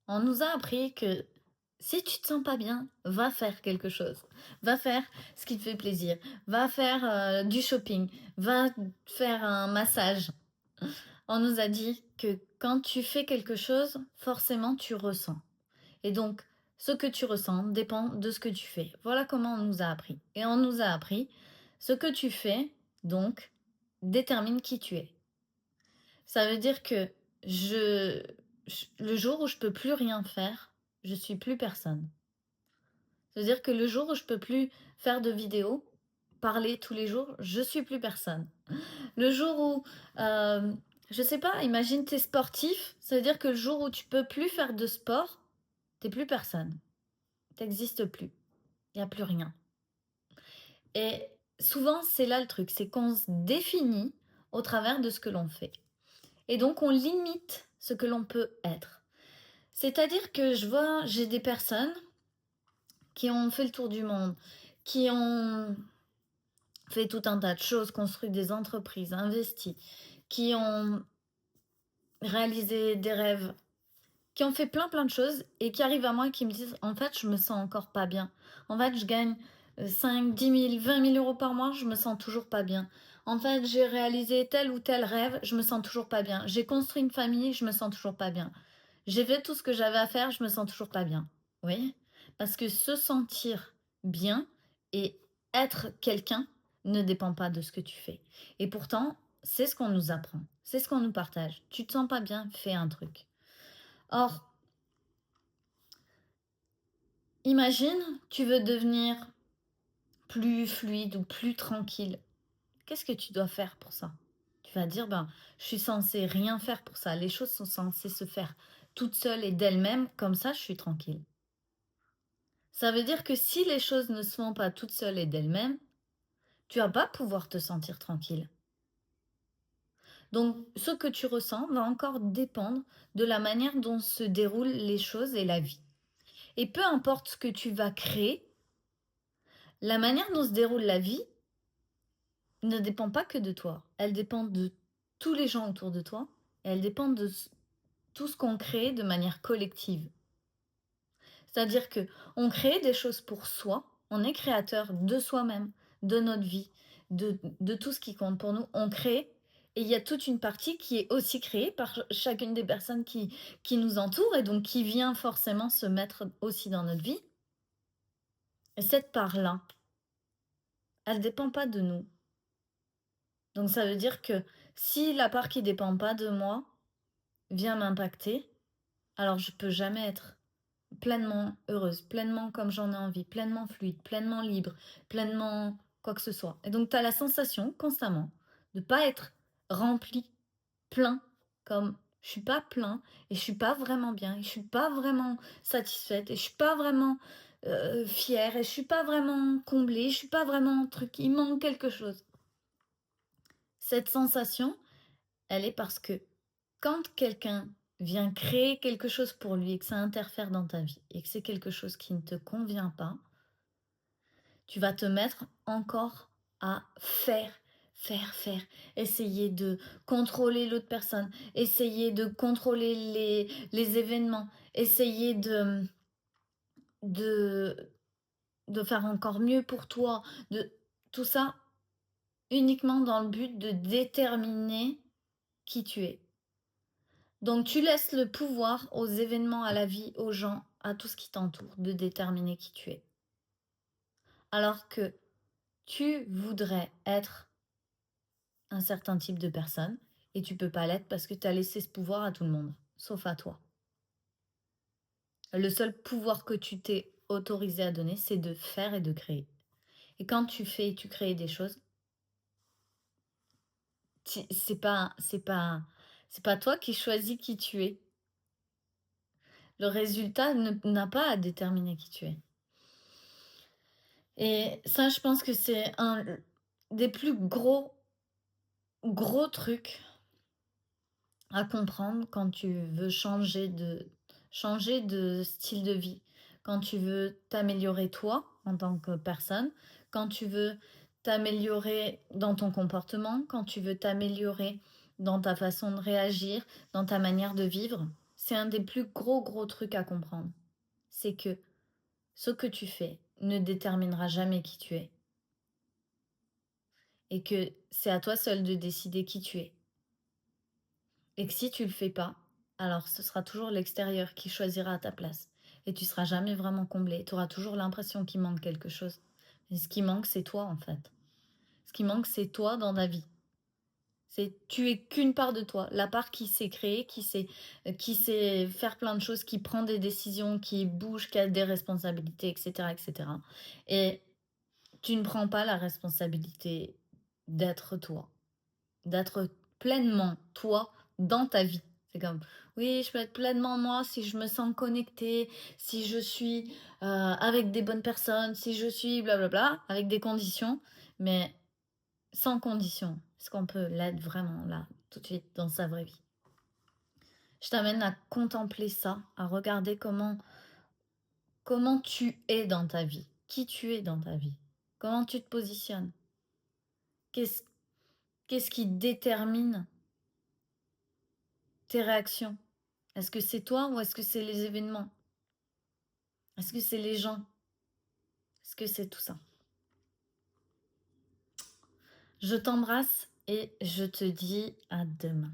On nous a appris que si tu te sens pas bien, va faire quelque chose. Va faire ce qui te fait plaisir. Va faire du shopping. Va faire un massage. On nous a dit que quand tu fais quelque chose, forcément tu ressens. Et donc, ce que tu ressens dépend de ce que tu fais. Voilà comment on nous a appris. Et on nous a appris, ce que tu fais, donc, détermine qui tu es. Ça veut dire que le jour où je peux plus rien faire, je suis plus personne. Ça veut dire que le jour où je peux plus faire de vidéos, parler tous les jours, je suis plus personne. Le jour où, je sais pas, imagine t'es sportif, ça veut dire que le jour où tu peux plus faire de sport, t'es plus personne. T'existes plus. Il y a plus rien. Et souvent, c'est là le truc, c'est qu'on se définit au travers de ce que l'on fait. Et donc, on limite ce que l'on peut être. C'est-à-dire que j'ai des personnes qui ont fait le tour du monde, qui ont fait tout un tas de choses, construit des entreprises, investi, qui ont réalisé des rêves, qui ont fait plein de choses et qui arrivent à moi et qui me disent en fait je me sens encore pas bien. En fait je gagne 5, 10 000, 20 000 euros par mois, je me sens toujours pas bien. En fait j'ai réalisé tel ou tel rêve, je me sens toujours pas bien. J'ai construit une famille, je me sens toujours pas bien. J'ai fait tout ce que j'avais à faire, je me sens toujours pas bien. Oui, parce que se sentir bien et être quelqu'un ne dépend pas de ce que tu fais. Et pourtant, c'est ce qu'on nous apprend, c'est ce qu'on nous partage. Tu te sens pas bien, fais un truc. Or, imagine, tu veux devenir plus fluide ou plus tranquille. Qu'est-ce que tu dois faire pour ça? Tu vas dire, ben, je suis censée rien faire pour ça. Les choses sont censées se faire toutes seules et d'elles-mêmes, comme ça je suis tranquille. Ça veut dire que si les choses ne se font pas toutes seules et d'elles-mêmes, tu vas pas pouvoir te sentir tranquille. Donc, ce que tu ressens va encore dépendre de la manière dont se déroulent les choses et la vie. Et peu importe ce que tu vas créer, la manière dont se déroule la vie ne dépend pas que de toi. Elle dépend de tous les gens autour de toi et elle dépend de tout ce qu'on crée de manière collective. C'est-à-dire que on crée des choses pour soi, on est créateur de soi-même, de notre vie, de tout ce qui compte pour nous. On crée et il y a toute une partie qui est aussi créée par chacune des personnes qui nous entourent et donc qui vient forcément se mettre aussi dans notre vie. Et cette part-là, elle ne dépend pas de nous. Donc ça veut dire que si la part qui dépend pas de moi vient m'impacter, alors je peux jamais être pleinement heureuse, pleinement comme j'en ai envie, pleinement fluide, pleinement libre, pleinement quoi que ce soit. Et donc tu as la sensation constamment de pas être rempli, plein, comme je suis pas plein et je suis pas vraiment bien et je suis pas vraiment satisfaite et je suis pas vraiment fière et je suis pas vraiment comblée, je suis pas vraiment truc, il manque quelque chose. Cette sensation, elle est parce que quand quelqu'un vient créer quelque chose pour lui et que ça interfère dans ta vie et que c'est quelque chose qui ne te convient pas, tu vas te mettre encore à faire, essayer de contrôler l'autre personne, essayer de contrôler les événements, essayer de, de faire encore mieux pour toi, de tout ça uniquement dans le but de déterminer qui tu es. Donc tu laisses le pouvoir aux événements, à la vie, aux gens, à tout ce qui t'entoure, de déterminer qui tu es. Alors que tu voudrais être un certain type de personne et tu peux pas l'être parce que tu as laissé ce pouvoir à tout le monde, sauf à toi. Le seul pouvoir que tu t'es autorisé à donner, c'est de faire et de créer. Et quand tu fais et tu crées des choses, c'est pas toi qui choisis qui tu es. Le résultat n'a pas à déterminer qui tu es. Et ça, je pense que c'est un des plus gros trucs à comprendre quand tu veux changer de style de vie, quand tu veux t'améliorer toi en tant que personne, quand tu veux t'améliorer dans ton comportement, quand tu veux t'améliorer dans ta façon de réagir, dans ta manière de vivre. c'est un des plus gros trucs à comprendre. C'est que ce que tu fais ne déterminera jamais qui tu es. Et que c'est à toi seul de décider qui tu es. Et que si tu le fais pas, alors ce sera toujours l'extérieur qui choisira à ta place. Et tu seras jamais vraiment comblé. Tu auras toujours l'impression qu'il manque quelque chose. Et ce qui manque, c'est toi en fait. Ce qui manque, c'est toi dans ta vie. Tu es qu'une part de toi, la part qui s'est créée, qui sait faire plein de choses, qui prend des décisions, qui bouge, qui a des responsabilités, etc., etc. Et tu ne prends pas la responsabilité d'être toi, d'être pleinement toi dans ta vie. C'est comme, oui, je peux être pleinement moi si je me sens connectée, si je suis avec des bonnes personnes, si je suis blablabla, avec des conditions, mais sans condition. Est-ce qu'on peut l'être vraiment là, tout de suite, dans sa vraie vie? Je t'amène à contempler ça, à regarder comment tu es dans ta vie, qui tu es dans ta vie, comment tu te positionnes, qu'est-ce qu'est-ce qui détermine tes réactions. Est-ce que c'est toi ou est-ce que c'est les événements? Est-ce que c'est les gens? Est-ce que c'est tout ça? Je t'embrasse et je te dis à demain.